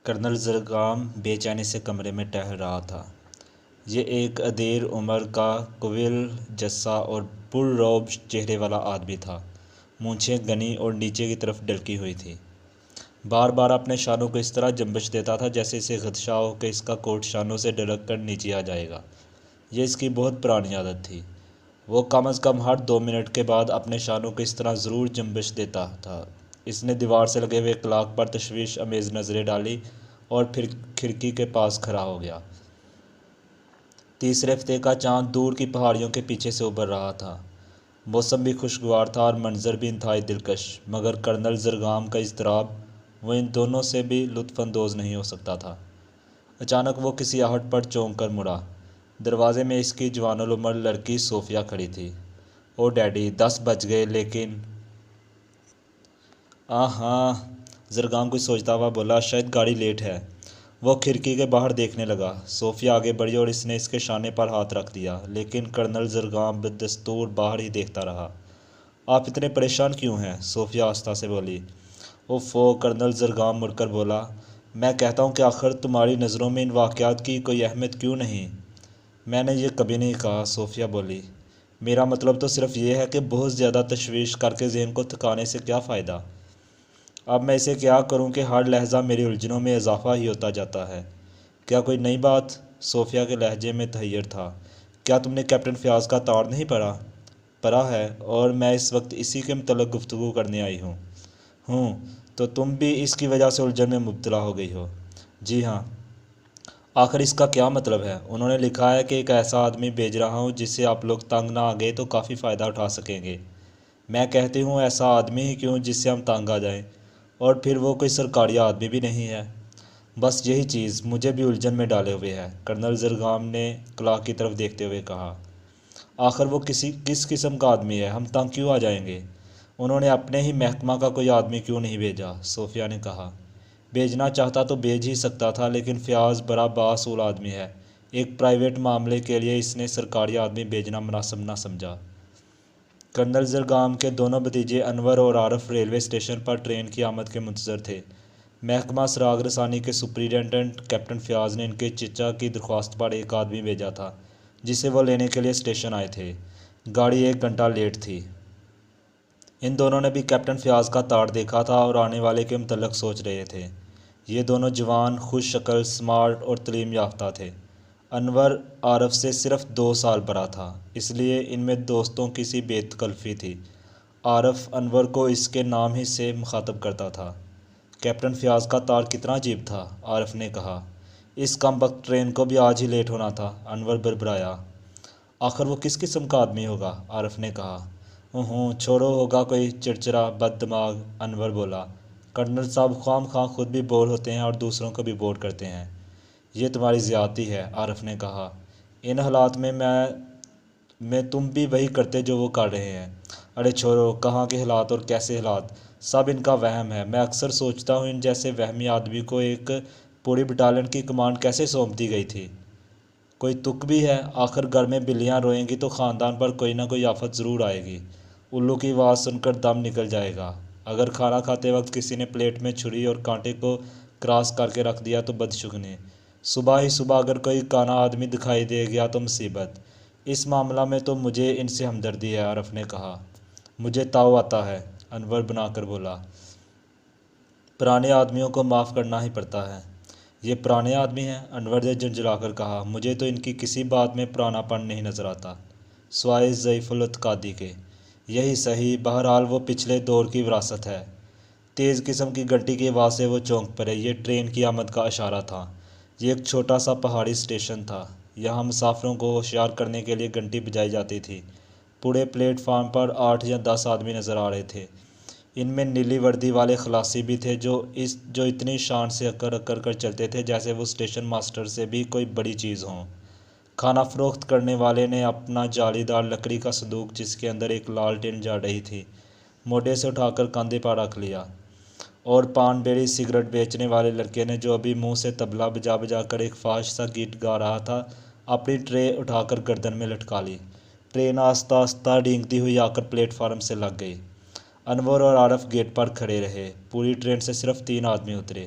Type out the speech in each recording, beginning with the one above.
Colonel زرگام بے چینی سے کمرے میں ٹہل رہا تھا۔ یہ ایک ادھیر عمر کا طویل جثہ اور پر رعب چہرے والا آدمی تھا۔ مونچھیں گھنی اور نیچے کی طرف ڈھلکی ہوئی تھیں۔ بار بار اپنے شانوں کو اس طرح جنبش دیتا تھا جیسے اسے خدشہ ہو کہ اس کا کوٹ شانوں سے ڈھلک کر نیچے آ جائے گا۔ یہ اس کی بہت پرانی عادت تھی۔ وہ کم از کم ہر 2 منٹ کے بعد اپنے شانوں کو اس طرح ضرور جنبش دیتا تھا۔ اس نے دیوار سے لگے ہوئے کلاک پر تشویش آمیز نظریں ڈالیں اور پھر کھڑکی کے پاس کھڑا ہو گیا۔ تیسرے ہفتے کا چاند دور کی پہاڑیوں کے پیچھے سے ابھر رہا تھا۔ موسم بھی خوشگوار تھا اور منظر بھی انتہائی دلکش، مگر کرنل زرگام کا اضطراب، وہ ان دونوں سے بھی لطف اندوز نہیں ہو سکتا تھا۔ اچانک وہ کسی آہٹ پر چونک کر مڑا۔ دروازے میں اس کی جوان العمر لڑکی صوفیہ کھڑی تھی۔ او ڈیڈی، 10 بج گئے لیکن… ہاں، زرگام کچھ سوچتا ہوا بولا، شاید گاڑی لیٹ ہے۔ وہ کھڑکی کے باہر دیکھنے لگا۔ صوفیہ آگے بڑھی اور اس نے اس کے شانے پر ہاتھ رکھ دیا، لیکن کرنل زرگام بدستور باہر ہی دیکھتا رہا۔ آپ اتنے پریشان کیوں ہیں؟ صوفیہ آہستہ سے بولی۔ اوفو، کرنل زرگام مڑ کر بولا، میں کہتا ہوں کہ آخر تمہاری نظروں میں ان واقعات کی کوئی اہمیت کیوں نہیں؟ میں نے یہ کبھی نہیں کہا، صوفیہ بولی۔ میرا مطلب تو صرف یہ ہے کہ بہت زیادہ تشویش کر کے ذہن کو تھکانے سے کیا فائدہ؟ اب میں اسے کیا کروں کہ ہر لحظہ میری الجھنوں میں اضافہ ہی ہوتا جاتا ہے۔ کیا کوئی نئی بات؟ صوفیہ کے لہجے میں تحیر تھا۔ کیا تم نے کیپٹن فیاض کا تار نہیں پڑھا؟ پڑھا ہے، اور میں اس وقت اسی کے متعلق گفتگو کرنے آئی ہوں۔ تو تم بھی اس کی وجہ سے الجھن میں مبتلا ہو گئی ہو؟ جی ہاں۔ آخر اس کا کیا مطلب ہے؟ انہوں نے لکھا ہے کہ ایک ایسا آدمی بھیج رہا ہوں جس سے آپ لوگ تنگ نہ آ گئے تو کافی فائدہ اٹھا سکیں گے۔ میں کہتی ہوں ایسا آدمی ہی کیوں جس سے ہم تنگ آ جائیں، اور پھر وہ کوئی سرکاری آدمی بھی نہیں ہے۔ بس یہی چیز مجھے بھی الجھن میں ڈالے ہوئے ہے، کرنل زرگام نے کلاک کی طرف دیکھتے ہوئے کہا۔ آخر وہ کس قسم کا آدمی ہے؟ ہم تنگ کیوں آ جائیں گے؟ انہوں نے اپنے ہی محکمہ کا کوئی آدمی کیوں نہیں بھیجا؟ صوفیہ نے کہا۔ بھیجنا چاہتا تو بھیج ہی سکتا تھا، لیکن فیاض بڑا بااصول آدمی ہے۔ ایک پرائیویٹ معاملے کے لیے اس نے سرکاری آدمی بھیجنا مناسب نہ سمجھا۔ کرنل زرگام کے دونوں بھتیجے انور اور عارف ریلوے اسٹیشن پر ٹرین کی آمد کے منتظر تھے۔ محکمہ سراغ رسانی کے سپرنٹنڈنٹ کیپٹن فیاض نے ان کے چچا کی درخواست پر ایک آدمی بھیجا تھا جسے وہ لینے کے لیے اسٹیشن آئے تھے۔ گاڑی 1 گھنٹہ لیٹ تھی۔ ان دونوں نے بھی کیپٹن فیاض کا تار دیکھا تھا اور آنے والے کے متعلق سوچ رہے تھے۔ یہ دونوں جوان، خوش شکل، سمارٹ اور تعلیم یافتہ تھے۔ انور عارف سے صرف 2 سال بڑا تھا، اس لیے ان میں دوستوں کی سی بے تکلفی تھی۔ عارف انور کو اس کے نام ہی سے مخاطب کرتا تھا۔ کیپٹن فیاض کا تار کتنا عجیب تھا، عارف نے کہا۔ اس کم بخت ٹرین کو بھی آج ہی لیٹ ہونا تھا، انور بڑبڑایا۔ آخر وہ کس قسم کا آدمی ہوگا؟ عارف نے کہا۔ چھوڑو، ہوگا کوئی چڑچڑا بد دماغ، انور بولا۔ کرنل صاحب خواہ مخواہ خود بھی بور ہوتے ہیں اور دوسروں کو بھی بور کرتے ہیں۔ یہ تمہاری زیادتی ہے، عارف نے کہا۔ ان حالات میں تم بھی وہی کرتے جو وہ کر رہے ہیں۔ ارے چھوڑو، کہاں کے حالات اور کیسے حالات، سب ان کا وہم ہے۔ میں اکثر سوچتا ہوں ان جیسے وہمی آدمی کو ایک پوری بٹالین کی کمانڈ کیسے سونپ دی گئی تھی؟ کوئی تک بھی ہے؟ آخر گھر میں بلیاں روئیں گی تو خاندان پر کوئی نہ کوئی آفت ضرور آئے گی۔ الو کی آواز سن کر دم نکل جائے گا۔ اگر کھانا کھاتے وقت کسی نے پلیٹ میں چھری اور کانٹے کو کراس کر کے رکھ دیا تو بدشگونی۔ صبح ہی صبح اگر کوئی کانا آدمی دکھائی دے گیا تو مصیبت۔ اس معاملہ میں تو مجھے ان سے ہمدردی ہے، عارف نے کہا۔ مجھے تاؤ آتا ہے، انور بنا کر بولا۔ پرانے آدمیوں کو معاف کرنا ہی پڑتا ہے۔ یہ پرانے آدمی ہیں، انور نے جھنجھلا کر کہا۔ مجھے تو ان کی کسی بات میں پرانا پن نہیں نظر آتا، سوائے ضعیف الاعتقادی کے۔ یہی صحیح، بہرحال وہ پچھلے دور کی وراثت ہے۔ تیز قسم کی گھنٹی کی آواز سے وہ چونک پڑے۔ یہ ٹرین کی آمد کا اشارہ تھا۔ یہ ایک چھوٹا سا پہاڑی اسٹیشن تھا۔ یہاں مسافروں کو ہوشیار کرنے کے لیے گھنٹی بجائی جاتی تھی۔ پورے پلیٹ فارم پر 8 یا 10 آدمی نظر آ رہے تھے۔ ان میں نیلی وردی والے خلاصی بھی تھے جو اتنی شان سے اکڑ کر چلتے تھے جیسے وہ اسٹیشن ماسٹر سے بھی کوئی بڑی چیز ہوں۔ کھانا فروخت کرنے والے نے اپنا جالی دار لکڑی کا صندوق، جس کے اندر ایک لالٹین جل رہی تھی، موڈے سے اٹھا کر کاندھے پر رکھ لیا، اور پان بیڑی سگریٹ بیچنے والے لڑکے نے، جو ابھی منہ سے طبلہ بجا بجا کر ایک فحش سا گیت گا رہا تھا، اپنی ٹرے اٹھا کر گردن میں لٹکا لی۔ ٹرین آہستہ آہستہ ڈھینگتی ہوئی آ کر پلیٹ فارم سے لگ گئی۔ انور اور عارف گیٹ پر کھڑے رہے۔ پوری ٹرین سے صرف 3 آدمی اترے۔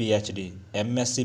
PhD। MSc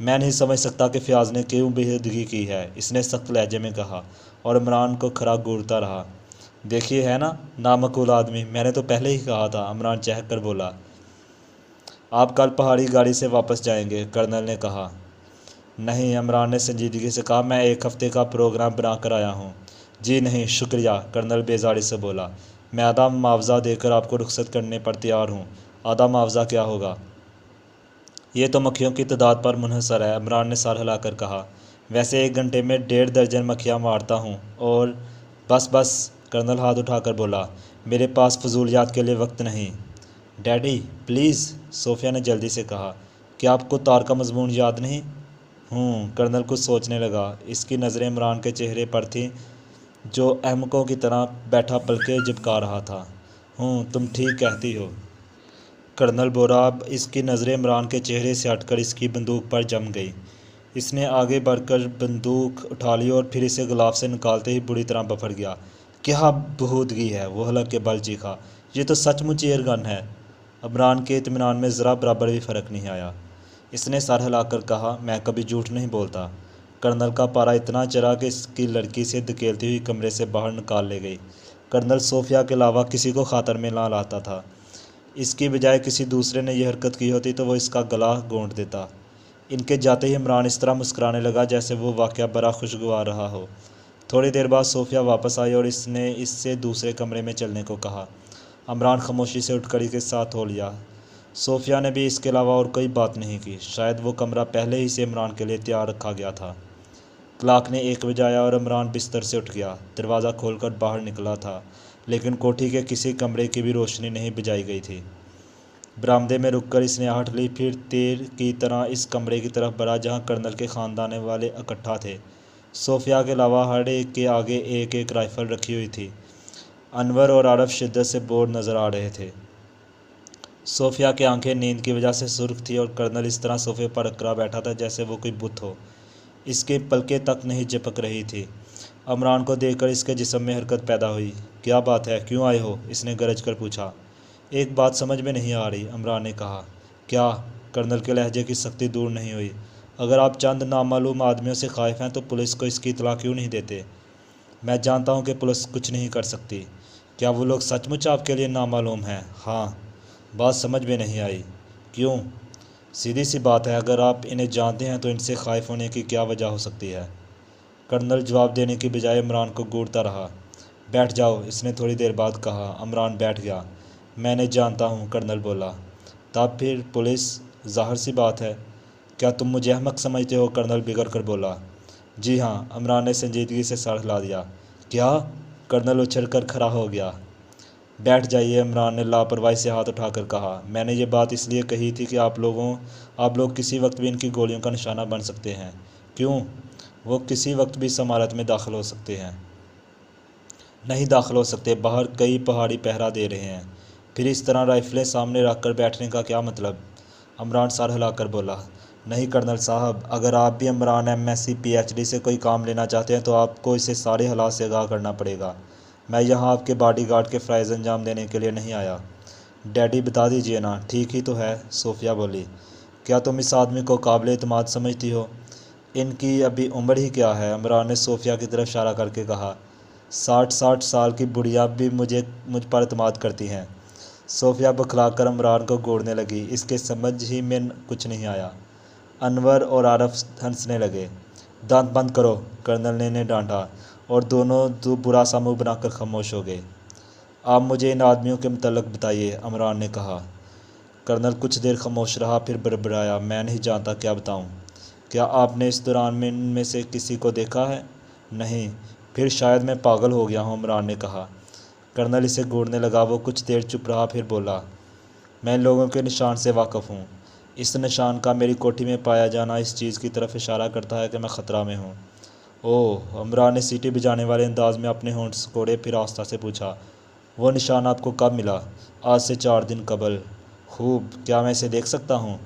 میں نہیں سمجھ سکتا کہ فیاض نے کیوں بےحدگی کی ہے، اس نے سخت لہجے میں کہا اور عمران کو کھرا گھورتا رہا۔ دیکھیے ہے نا، نامعقول آدمی، میں نے تو پہلے ہی کہا تھا، عمران چہک کر بولا۔ آپ کل پہاڑی گاڑی سے واپس جائیں گے، کرنل نے کہا۔ نہیں، عمران نے سنجیدگی سے کہا، میں 1 ہفتے کا پروگرام بنا کر آیا ہوں۔ جی نہیں، شکریہ، کرنل بیزاری سے بولا۔ میں آدھا معاوضہ دے کر آپ کو رخصت کرنے پر تیار ہوں۔ آدھا معاوضہ کیا ہوگا؟ یہ تو مکھیوں کی تعداد پر منحصر ہے، عمران نے سر ہلا کر کہا۔ ویسے 1 گھنٹے میں 1.5 درجن مکھیاں مارتا ہوں اور بس بس، کرنل ہاتھ اٹھا کر بولا، میرے پاس فضولیات کے لیے وقت نہیں۔ ڈیڈی پلیز، صوفیہ نے جلدی سے کہا، کیا آپ کو تار کا مضمون یاد نہیں؟ کرنل کچھ سوچنے لگا۔ اس کی نظریں عمران کے چہرے پر تھیں جو احمقوں کی طرح بیٹھا پلکیں جھپکا رہا تھا۔ تم ٹھیک کہتی ہو، کرنل بولا۔ اب اس کی نظریں عمران کے چہرے سے ہٹ کر اس کی بندوق پر جم گئی۔ اس نے آگے بڑھ کر بندوق اٹھا لی اور پھر اسے غلاف سے نکالتے ہی بری طرح بفر گیا۔ کیا بہودگی ہے، وہ حلق کے بل چیخا، یہ تو سچ مچ ایئر گن ہے۔ عمران کے اطمینان میں ذرا برابر بھی فرق نہیں آیا۔ اس نے سر ہلا کر کہا، میں کبھی جھوٹ نہیں بولتا۔ کرنل کا پارا اتنا چڑھا کہ اس کی لڑکی سے دھکیلتی ہوئی کمرے سے باہر نکال لے گئی۔ کرنل صوفیہ کے علاوہ کسی کو خاطر میں نہ لاتا تھا۔ اس کی بجائے کسی دوسرے نے یہ حرکت کی ہوتی تو وہ اس کا گلا گھونٹ دیتا۔ ان کے جاتے ہی عمران اس طرح مسکرانے لگا جیسے وہ واقعہ بڑا خوشگوار رہا ہو۔ تھوڑی دیر بعد صوفیہ واپس آئی اور اس نے اس سے دوسرے کمرے میں چلنے کو کہا۔ عمران خاموشی سے اٹھ کر اس کے ساتھ ہو لیا۔ صوفیہ نے بھی اس کے علاوہ اور کوئی بات نہیں کی۔ شاید وہ کمرہ پہلے ہی سے عمران کے لیے تیار رکھا گیا تھا۔ کلاک نے 1 بجایا اور عمران بستر سے اٹھ گیا۔ دروازہ کھول کر باہر نکلا تھا، لیکن کوٹھی کے کسی کمرے کی بھی روشنی نہیں بجھائی گئی تھی۔ برآمدے میں رک کر اس نے آہٹ لی، پھر تیر کی طرح اس کمرے کی طرف بڑھا جہاں کرنل کے خاندان والے اکٹھا تھے۔ صوفیہ کے علاوہ ہر ایک کے آگے ایک رائفل رکھی ہوئی تھی۔ انور اور عارف شدت سے بور نظر آ رہے تھے۔ صوفیہ کی آنکھیں نیند کی وجہ سے سرخ تھیں اور کرنل اس طرح صوفے پر اکڑا بیٹھا تھا جیسے وہ کوئی بت ہو۔ اس کی پلکیں تک نہیں جھپک رہی تھی۔ عمران کو دیکھ کر اس کے جسم میں حرکت پیدا ہوئی۔ کیا بات ہے، کیوں آئے ہو؟ اس نے گرج کر پوچھا۔ ایک بات سمجھ میں نہیں آ رہی، عمران نے کہا۔ کیا؟ کرنل کے لہجے کی سختی دور نہیں ہوئی۔ اگر آپ چند نامعلوم آدمیوں سے خائف ہیں تو پولیس کو اس کی اطلاع کیوں نہیں دیتے؟ میں جانتا ہوں کہ پولیس کچھ نہیں کر سکتی۔ کیا وہ لوگ سچ مچ آپ کے لیے نامعلوم ہیں؟ ہاں۔ بات سمجھ میں نہیں آئی۔ کیوں؟ سیدھی سی بات ہے، اگر آپ انہیں جانتے ہیں تو ان سے خائف ہونے کی کیا وجہ ہو سکتی ہے؟ کرنل جواب دینے کی بجائے عمران کو گھورتا رہا۔ بیٹھ جاؤ، اس نے تھوڑی دیر بعد کہا۔ عمران بیٹھ گیا۔ میں نہیں جانتا ہوں، کرنل بولا۔ تب پھر پولیس؟ ظاہر سی بات ہے۔ کیا تم مجھے احمق سمجھتے ہو؟ کرنل بگڑ کر بولا۔ جی ہاں، عمران نے سنجیدگی سے سر ہلا دیا۔ کیا؟ کرنل اچھل کر کھڑا ہو گیا۔ بیٹھ جائیے، عمران نے لاپرواہی سے ہاتھ اٹھا کر کہا۔ میں نے یہ بات اس لیے کہی تھی کہ آپ لوگ کسی وقت بھی ان کی گولیوں کا نشانہ بن سکتے ہیں۔ کیوں؟ وہ کسی وقت بھی اس عمارت میں داخل ہو سکتے ہیں۔ نہیں داخل ہو سکتے، باہر کئی پہاڑی پہرا دے رہے ہیں۔ پھر اس طرح رائفلیں سامنے رکھ کر بیٹھنے کا کیا مطلب؟ عمران سر ہلا کر بولا۔ نہیں کرنل صاحب، اگر آپ بھی عمران MSc PhD سے کوئی کام لینا چاہتے ہیں تو آپ کو اسے سارے حالات سے آگاہ کرنا پڑے گا۔ میں یہاں آپ کے باڈی گارڈ کے فرائض انجام دینے کے لیے نہیں آیا۔ ڈیڈی بتا دیجیے نا، ٹھیک ہی تو ہے، صوفیہ بولی۔ کیا تم اس آدمی کو قابل اعتماد سمجھتی ہو؟ ان کی ابھی عمر ہی کیا ہے؟ عمران نے صوفیہ کی طرف اشارہ کر کے کہا۔ 60 سال کی بڑھیا بھی مجھ پر اعتماد کرتی ہیں۔ صوفیہ بکھلا کر عمران کو گھورنے لگی۔ اس کے سمجھ ہی میں کچھ نہیں آیا۔ انور اور عارف ہنسنے لگے۔ دانت بند کرو، کرنل نے انہیں ڈانٹا اور دونوں برا سا منہ بنا کر خاموش ہو گئے۔ آپ مجھے ان آدمیوں کے متعلق بتائیے، عمران نے کہا۔ کرنل کچھ دیر خاموش رہا، پھر بڑبڑایا۔ میں نہیں جانتا، کیا بتاؤں؟ کیا آپ نے اس دوران میں ان میں سے کسی کو دیکھا ہے؟ نہیں۔ پھر شاید میں پاگل ہو گیا ہوں، عمران نے کہا۔ کرنل اسے گھورنے لگا۔ وہ کچھ دیر چپ رہا، پھر بولا۔ میں ان لوگوں کے نشان سے واقف ہوں۔ اس نشان کا میری کوٹھی میں پایا جانا اس چیز کی طرف اشارہ کرتا ہے کہ میں خطرہ میں ہوں۔ اوہ، عمران نے سیٹی بجانے والے انداز میں اپنے ہونٹ سکوڑے، پھر آہستہ سے پوچھا۔ وہ نشان آپ کو کب ملا؟ آج سے 4 دن قبل۔ خوب، کیا میں اسے دیکھ سکتا ہوں؟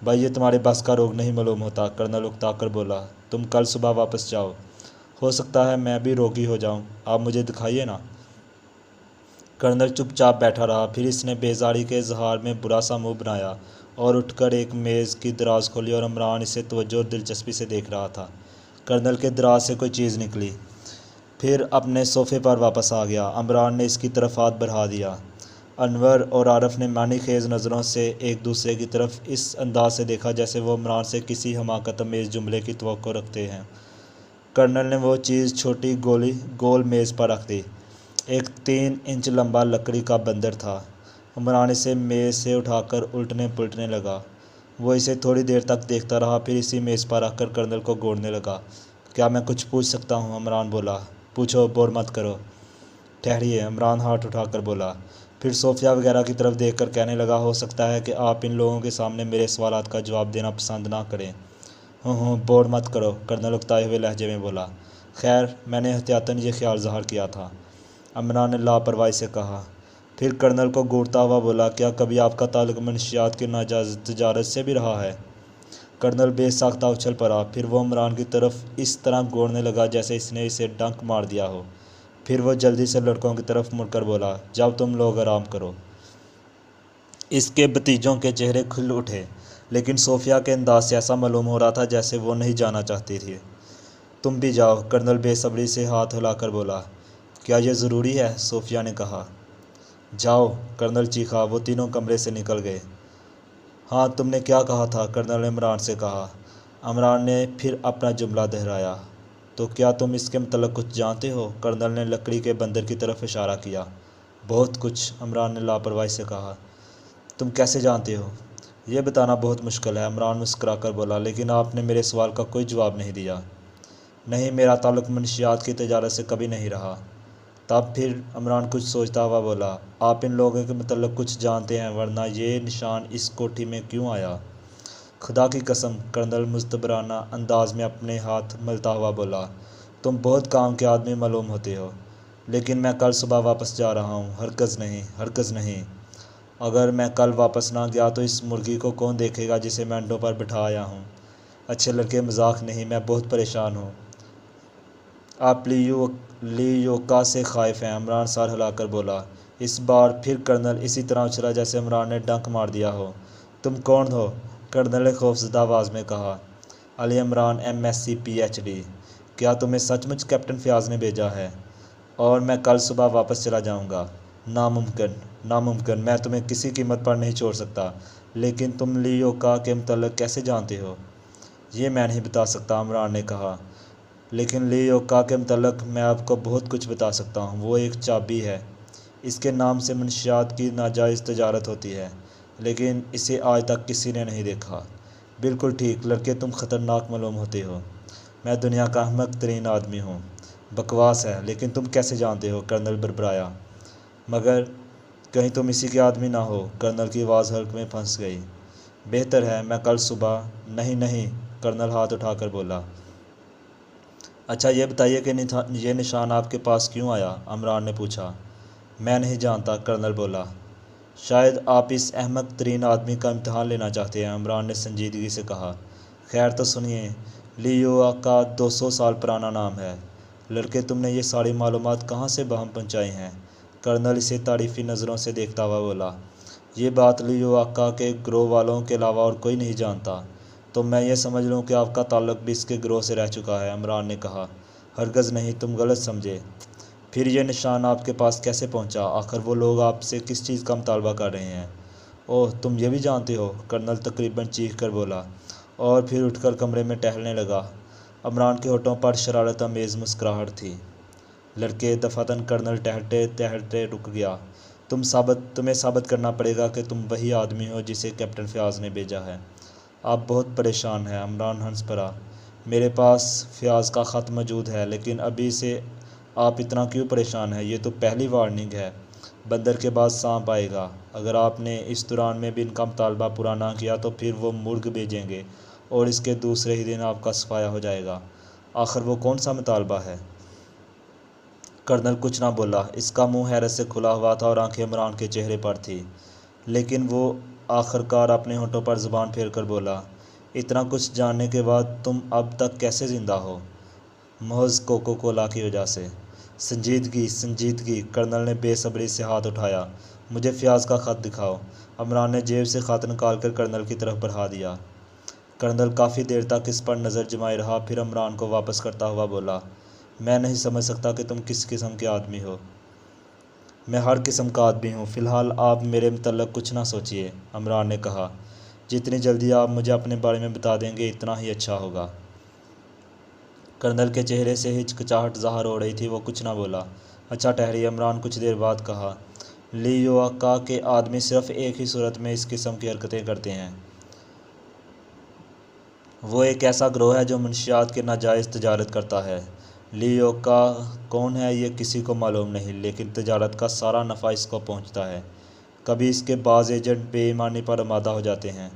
بھائی، یہ تمہارے بس کا روگ نہیں معلوم ہوتا، کرنل اکتا کر بولا۔ تم کل صبح واپس جاؤ۔ ہو سکتا ہے میں بھی روگی ہو جاؤں، آپ مجھے دکھائیے نا۔ کرنل چپ چاپ بیٹھا رہا، پھر اس نے بیزاری کے اظہار میں برا سا منہ بنایا اور اٹھ کر ایک میز کی دراز کھولی اور عمران اسے توجہ اور دلچسپی سے دیکھ رہا تھا۔ کرنل کے دراز سے کوئی چیز نکلی، پھر اپنے صوفے پر واپس آ گیا۔ عمران نے اس کی طرف ہاتھ بڑھا دیا۔ انور اور عارف نے معنی خیز نظروں سے ایک دوسرے کی طرف اس انداز سے دیکھا جیسے وہ عمران سے کسی حماقت آمیز جملے کی توقع رکھتے ہیں۔ کرنل نے وہ چیز چھوٹی گول میز پر رکھ دی۔ ایک 3 انچ لمبا لکڑی کا بندر تھا۔ عمران اسے میز سے اٹھا کر الٹنے پلٹنے لگا۔ وہ اسے تھوڑی دیر تک دیکھتا رہا، پھر اسی میز پر رکھ کر کرنل کو گھورنے لگا۔ کیا میں کچھ پوچھ سکتا ہوں؟ عمران بولا۔ پوچھو، بور مت کرو۔ ٹھہریے، عمران ہاتھ اٹھا کر بولا، پھر صوفیا وغیرہ کی طرف دیکھ کر کہنے لگا، ہو سکتا ہے کہ آپ ان لوگوں کے سامنے میرے سوالات کا جواب دینا پسند نہ کریں۔ ہوں بور مت کرو، کرنل اکتائے ہوئے لہجے میں بولا۔ خیر، میں نے احتیاطاً یہ خیال ظاہر کیا تھا، عمران نے لاپرواہی سے کہا۔ پھر کرنل کو گھورتا ہوا بولا، کیا کبھی آپ کا تعلق منشیات کی ناجائز تجارت سے بھی رہا ہے؟ کرنل بے ساختہ اچھل پڑا، پھر وہ عمران کی طرف اس طرح گھورنے لگا جیسے اس نے اسے ڈنک مار دیا ہو۔ پھر وہ جلدی سے لڑکوں کی طرف مڑ کر بولا، جاؤ تم لوگ آرام کرو۔ اس کے بھتیجوں کے چہرے کھل اٹھے، لیکن صوفیا کے انداز سے ایسا معلوم ہو رہا تھا جیسے وہ نہیں جانا چاہتی تھی۔ تم بھی جاؤ، کرنل بے صبری سے ہاتھ ہلا کر بولا۔ کیا یہ ضروری ہے؟ صوفیا نے کہا۔ جاؤ، کرنل چیخا۔ وہ تینوں کمرے سے نکل گئے۔ ہاں، تم نے کیا کہا تھا؟ کرنل نے عمران سے کہا۔ عمران نے پھر اپنا جملہ دہرایا۔ تو کیا تم اس کے متعلق کچھ جانتے ہو؟ کرنل نے لکڑی کے بندر کی طرف اشارہ کیا۔ بہت کچھ، عمران نے لاپرواہی سے کہا۔ تم کیسے جانتے ہو؟ یہ بتانا بہت مشکل ہے، عمران مسکرا کر بولا، لیکن آپ نے میرے سوال کا کوئی جواب نہیں دیا۔ نہیں، میرا تعلق منشیات کی تجارت سے کبھی نہیں رہا۔ تب پھر؟ عمران کچھ سوچتا ہوا بولا، آپ ان لوگوں کے متعلق کچھ جانتے ہیں، ورنہ یہ نشان اس کوٹھی میں کیوں آیا؟ خدا کی قسم، کرنل مستبرانہ انداز میں اپنے ہاتھ ملتا ہوا بولا، تم بہت کام کے آدمی معلوم ہوتے ہو، لیکن میں کل صبح واپس جا رہا ہوں۔ ہرگز نہیں، ہرگز نہیں۔ اگر میں کل واپس نہ گیا تو اس مرغی کو کون دیکھے گا جسے میں انڈوں پر بٹھا آیا ہوں؟ اچھے لڑکے، مذاق نہیں، میں بہت پریشان ہوں۔ آپ لیوکا سے خائف ہیں، عمران سر ہلا کر بولا۔ اس بار پھر کرنل اسی طرح اچھلا جیسے عمران نے ڈنک مار دیا ہو۔ تم کون ہو؟ کرنل نے خوفزدہ آواز میں کہا۔ Ali Imran, MSc PhD۔ کیا تمہیں سچ مچ کیپٹن فیاض نے بھیجا ہے؟ اور میں کل صبح واپس چلا جاؤں گا؟ ناممکن، ناممکن، میں تمہیں کسی قیمت پر نہیں چھوڑ سکتا۔ لیکن تم لیوکا کے متعلق کیسے جانتے ہو؟ یہ میں نہیں بتا سکتا، عمران نے کہا، لیکن لیوکا کے متعلق میں آپ کو بہت کچھ بتا سکتا ہوں۔ وہ ایک چابی ہے۔ اس کے نام سے منشیات کی ناجائز تجارت ہوتی ہے، لیکن اسے آج تک کسی نے نہیں دیکھا۔ بالکل ٹھیک، لڑکے، تم خطرناک معلوم ہوتے ہو۔ میں دنیا کا احمق ترین آدمی ہوں۔ بکواس ہے، لیکن تم کیسے جانتے ہو؟ کرنل بربرایا۔ مگر کہیں تم اسی کے آدمی نہ ہو؟ کرنل کی آواز حلق میں پھنس گئی۔ بہتر ہے، میں کل صبح… نہیں نہیں، کرنل ہاتھ اٹھا کر بولا۔ اچھا یہ بتائیے کہ یہ نشان آپ کے پاس کیوں آیا؟ عمران نے پوچھا۔ میں نہیں جانتا، کرنل بولا۔ شاید آپ اس احمق ترین آدمی کا امتحان لینا چاہتے ہیں، عمران نے سنجیدگی سے کہا۔ خیر تو سنیے، لیوکا 200 سال پرانا نام ہے۔ لڑکے، تم نے یہ ساری معلومات کہاں سے بہم پہنچائی ہیں؟ کرنل اسے تعریفی نظروں سے دیکھتا ہوا بولا۔ یہ بات لیوکا کے گروہ والوں کے علاوہ اور کوئی نہیں جانتا۔ تو میں یہ سمجھ لوں کہ آپ کا تعلق بھی اس کے گروہ سے رہ چکا ہے، عمران نے کہا۔ ہرگز نہیں، تم غلط سمجھے۔ پھر یہ نشان آپ کے پاس کیسے پہنچا؟ آخر وہ لوگ آپ سے کس چیز کا مطالبہ کر رہے ہیں؟ اوہ، تم یہ بھی جانتے ہو؟ کرنل تقریباً چیخ کر بولا، اور پھر اٹھ کر کمرے میں ٹہلنے لگا۔ عمران کے ہونٹوں پر شرارت آمیز مسکراہٹ تھی۔ لڑکے، دفعتاً، کرنل ٹہلتے ٹہلتے رک گیا۔ تمہیں ثابت کرنا پڑے گا کہ تم وہی آدمی ہو جسے کیپٹن فیاض نے بھیجا ہے۔ آپ بہت پریشان ہیں، عمران ہنس پڑا۔ میرے پاس فیاض کا خط موجود ہے، لیکن ابھی سے آپ اتنا کیوں پریشان ہیں؟ یہ تو پہلی وارننگ ہے۔ بندر کے بعد سانپ آئے گا۔ اگر آپ نے اس دوران میں بھی ان کا مطالبہ پورا نہ کیا تو پھر وہ مرغ بھیجیں گے اور اس کے دوسرے ہی دن آپ کا صفایا ہو جائے گا۔ آخر وہ کون سا مطالبہ ہے؟ کرنل کچھ نہ بولا۔ اس کا منہ حیرت سے کھلا ہوا تھا اور آنکھیں عمران کے چہرے پر تھیں، لیکن وہ آخرکار اپنے ہونٹوں پر زبان پھیر کر بولا، اتنا کچھ جاننے کے بعد تم اب تک کیسے زندہ ہو؟ محض کوکو کولا کی وجہ سے۔ سنجیدگی، سنجیدگی، کرنل نے بے صبری سے ہاتھ اٹھایا۔ مجھے فیاض کا خط دکھاؤ۔ عمران نے جیب سے خط نکال کر کرنل کی طرف بڑھا دیا۔ کرنل کافی دیر تک اس پر نظر جمائے رہا، پھر عمران کو واپس کرتا ہوا بولا، میں نہیں سمجھ سکتا کہ تم کس قسم کے آدمی ہو۔ میں ہر قسم کا آدمی ہوں، فی الحال آپ میرے متعلق کچھ نہ سوچیے، عمران نے کہا۔ جتنی جلدی آپ مجھے اپنے بارے میں بتا دیں گے اتنا ہی اچھا ہوگا۔ کرنل کے چہرے سے ہچکچاہٹ ظاہر ہو رہی تھی، وہ کچھ نہ بولا۔ اچھا ٹھہریے، عمران کچھ دیر بعد کہا، لیوکا کے آدمی صرف ایک ہی صورت میں اس قسم کی حرکتیں کرتے ہیں۔ وہ ایک ایسا گروہ ہے جو منشیات کی ناجائز تجارت کرتا ہے۔ لیوکا کون ہے یہ کسی کو معلوم نہیں، لیکن تجارت کا سارا نفع اس کو پہنچتا ہے۔ کبھی اس کے بعض ایجنٹ بے ایمانی پر آمادہ ہو جاتے ہیں،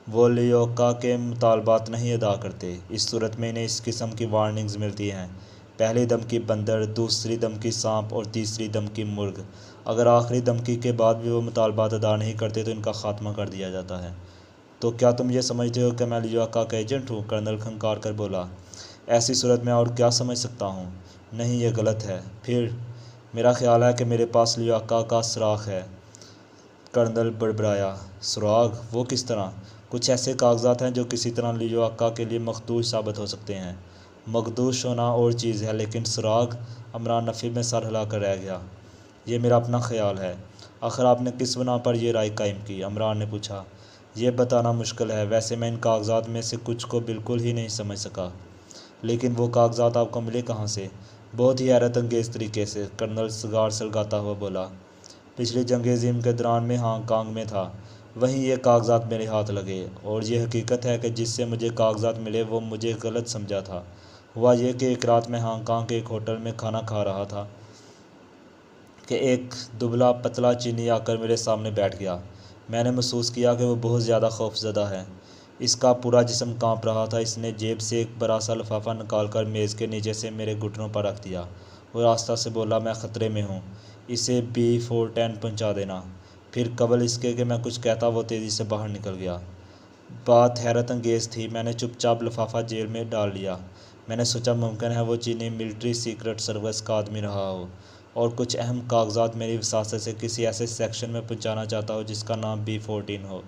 وہ لیوکا کے مطالبات نہیں ادا کرتے، اس صورت میں انہیں اس قسم کی وارننگز ملتی ہیں، پہلی دھمکی بندر، دوسری دھمکی سانپ اور تیسری دھمکی مرغ۔ اگر آخری دھمکی کے بعد بھی وہ مطالبات ادا نہیں کرتے تو ان کا خاتمہ کر دیا جاتا ہے۔ تو کیا تم یہ سمجھتے ہو کہ میں لیوکا کا ایجنٹ ہوں؟ کرنل کھنکار کر بولا۔ ایسی صورت میں اور کیا سمجھ سکتا ہوں؟ نہیں، یہ غلط ہے۔ پھر میرا خیال ہے کہ میرے پاس لیوکا کا سراغ ہے، کرنل بڑبڑایا۔ سراغ؟ وہ کس طرح؟ کچھ ایسے کاغذات ہیں جو کسی طرح لیوکا کے لیے مخدوش ثابت ہو سکتے ہیں۔ مخدوش ہونا اور چیز ہے، لیکن سراغ؟ عمران نفی میں سر ہلا کر رہ گیا۔ یہ میرا اپنا خیال ہے۔ آخر آپ نے کس بنا پر یہ رائے قائم کی؟ عمران نے پوچھا۔ یہ بتانا مشکل ہے، ویسے میں ان کاغذات میں سے کچھ کو بالکل ہی نہیں سمجھ سکا۔ لیکن وہ کاغذات آپ کو ملے کہاں سے؟ بہت ہی حیرت انگیز طریقے سے، کرنل سگار سلگاتا ہوا بولا۔ پچھلی جنگ عظیم کے دوران میں ہانگ کانگ میں تھا، وہیں یہ کاغذات میرے ہاتھ لگے، اور یہ حقیقت ہے کہ جس سے مجھے کاغذات ملے وہ مجھے غلط سمجھا تھا۔ ہوا یہ کہ ایک رات میں ہانگ کانگ کے ایک ہوٹل میں کھانا کھا رہا تھا کہ ایک دبلا پتلا چینی آ کر میرے سامنے بیٹھ گیا۔ میں نے محسوس کیا کہ وہ بہت زیادہ خوف زدہ ہے۔ اس کا پورا جسم کانپ رہا تھا۔ اس نے جیب سے ایک بڑا سا لفافہ نکال کر میز کے نیچے سے میرے گھٹنوں پر رکھ دیا اور آہستہ سے بولا، میں خطرے میں ہوں، اسے B410 پہنچا دینا۔ پھر قبل اس کے کہ میں کچھ کہتا وہ تیزی سے باہر نکل گیا۔ بات حیرت انگیز تھی، میں نے چپ چاپ لفافہ جیب میں ڈال لیا۔ میں نے سوچا ممکن ہے وہ چینی ملٹری سیکرٹ سروس کا آدمی رہا ہو اور کچھ اہم کاغذات میری وساطت سے کسی ایسے سیکشن میں پہنچانا چاہتا ہو جس کا نام B14 ہو۔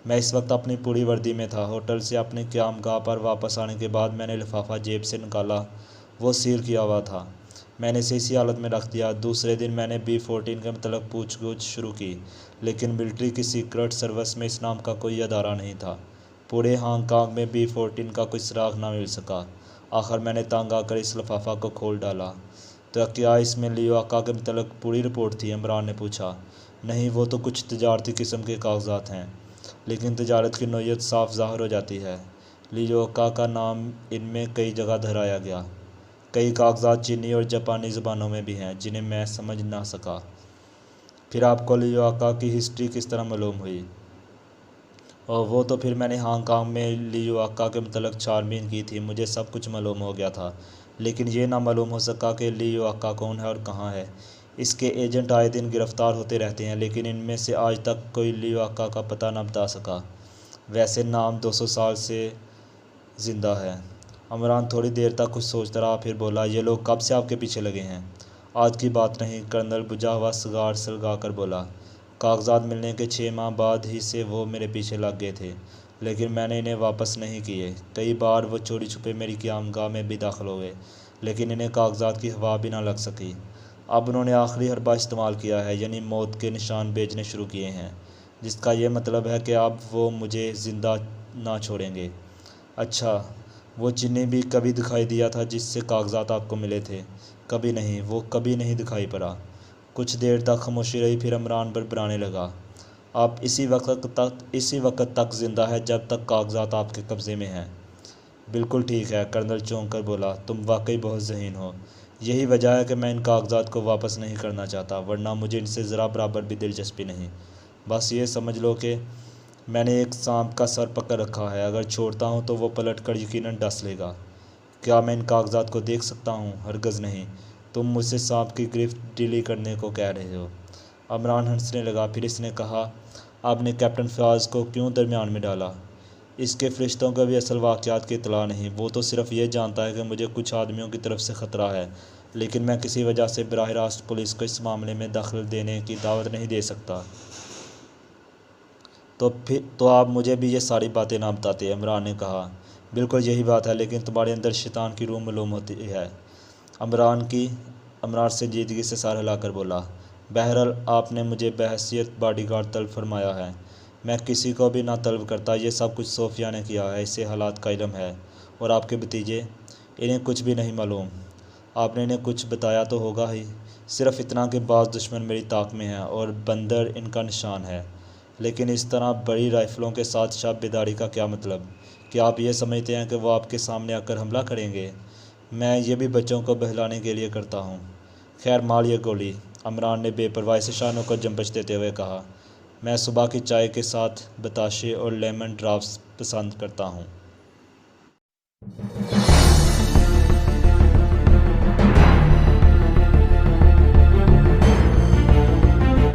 میں اس وقت اپنی پوری وردی میں تھا۔ ہوٹل سے اپنی قیام گاہ پر واپس آنے کے بعد میں نے لفافہ جیب سے نکالا، وہ سیل کیا ہوا تھا۔ میں نے اسے اسی حالت میں رکھ دیا۔ دوسرے دن میں نے B14 کے متعلق پوچھ گچھ شروع کی، لیکن ملٹری کی سیکرٹ سروس میں اس نام کا کوئی ادارہ نہیں تھا۔ پورے ہانگ کانگ میں B14 کا کوئی سراغ نہ مل سکا۔ آخر میں نے تنگ آ کر اس لفافہ کو کھول ڈالا۔ تو کیا اس میں لیوکا کے متعلق پوری رپورٹ تھی؟ عمران نے پوچھا۔ نہیں، وہ تو کچھ تجارتی قسم کے کاغذات ہیں، لیکن تجارت کی نوعیت صاف ظاہر ہو جاتی ہے۔ لیوکا کا نام ان میں کئی جگہ دہرایا گیا۔ کئی کاغذات چینی اور جاپانی زبانوں میں بھی ہیں جنہیں میں سمجھ نہ سکا۔ پھر آپ کو لیوکا کی ہسٹری کس طرح معلوم ہوئی؟ وہ تو پھر میں نے ہانگ کانگ میں لیوکا کے متعلق چھان بین کی تھی، مجھے سب کچھ معلوم ہو گیا تھا، لیکن یہ نہ معلوم ہو سکا کہ لیوکا کون ہے اور کہاں ہے۔ اس کے ایجنٹ آئے دن گرفتار ہوتے رہتے ہیں، لیکن ان میں سے آج تک کوئی لیوکا کا پتہ نہ بتا سکا۔ ویسے نام 200 سال سے زندہ ہے۔ عمران تھوڑی دیر تک کچھ سوچتا رہا، پھر بولا، یہ لوگ کب سے آپ کے پیچھے لگے ہیں؟ آج کی بات نہیں، کرنل بجھا ہوا سگار سلگا کر بولا۔ کاغذات ملنے کے 6 ماہ بعد ہی سے وہ میرے پیچھے لگ گئے تھے، لیکن میں نے انہیں واپس نہیں کیے۔ کئی بار وہ چوری چھپے میری قیام گاہ میں بھی داخل ہو گئے، لیکن انہیں کاغذات کی ہوا بھی نہ لگ سکی۔ اب انہوں نے آخری حربہ استعمال کیا ہے، یعنی موت کے نشان بھیجنے شروع کیے ہیں، جس کا یہ مطلب ہے کہ اب وہ مجھے زندہ نہ چھوڑیں گے۔ اچھا، وہ چینی بھی کبھی دکھائی دیا تھا جس سے کاغذات آپ کو ملے تھے؟ کبھی نہیں، وہ کبھی نہیں دکھائی پڑا۔ کچھ دیر تک خاموشی رہی، پھر عمران بڑبڑانے لگا۔ آپ اسی وقت تک زندہ ہے جب تک کاغذات آپ کے قبضے میں ہیں؟ بالکل ٹھیک ہے، کرنل چونک کر بولا، تم واقعی بہت ذہین ہو۔ یہی وجہ ہے کہ میں ان کاغذات کو واپس نہیں کرنا چاہتا، ورنہ مجھے ان سے ذرا برابر بھی دلچسپی نہیں۔ بس یہ سمجھ لو کہ میں نے ایک سانپ کا سر پکڑ رکھا ہے، اگر چھوڑتا ہوں تو وہ پلٹ کر یقیناً ڈس لے گا۔ کیا میں ان کاغذات کو دیکھ سکتا ہوں؟ ہرگز نہیں، تم مجھ سے سانپ کی گرفت ڈھیلی کرنے کو کہہ رہے ہو۔ عمران ہنسنے لگا، پھر اس نے کہا، آپ نے کیپٹن فیاض کو کیوں درمیان میں ڈالا؟ اس کے فرشتوں کو بھی اصل واقعات کی اطلاع نہیں، وہ تو صرف یہ جانتا ہے کہ مجھے کچھ آدمیوں کی طرف سے خطرہ ہے، لیکن میں کسی وجہ سے براہ راست پولیس کو اس معاملے میں دخل دینے کی دعوت نہیں دے سکتا۔ تو آپ مجھے بھی یہ ساری باتیں نہ بتاتے، عمران نے کہا۔ بالکل یہی بات ہے، لیکن تمہارے اندر شیطان کی روح معلوم ہوتی ہے، عمران سنجیدگی سے سر ہلا کر بولا۔ بہرحال آپ نے مجھے بحیثیت باڈی گارڈ طلب فرمایا ہے، میں کسی کو بھی نہ طلب کرتا، یہ سب کچھ صوفیہ نے کیا ہے، اسے حالات کا علم ہے۔ اور آپ کے بھتیجے؟ انہیں کچھ بھی نہیں معلوم۔ آپ نے انہیں کچھ بتایا تو ہوگا ہی، صرف اتنا کہ بعض دشمن میری طاق میں ہیں اور بندر ان کا نشان ہے۔ لیکن اس طرح بڑی رائفلوں کے ساتھ شب بیداری کا کیا مطلب؟ کیا آپ یہ سمجھتے ہیں کہ وہ آپ کے سامنے آ کر حملہ کریں گے؟ میں یہ بھی بچوں کو بہلانے کے لیے کرتا ہوں۔ خیر مال یہ گولی، عمران نے بے پرواہی سے شانوں کو جنبش دیتے ہوئے کہا۔ میں صبح کی چائے کے ساتھ بتاشے اور لیمن ڈراپس پسند کرتا ہوں۔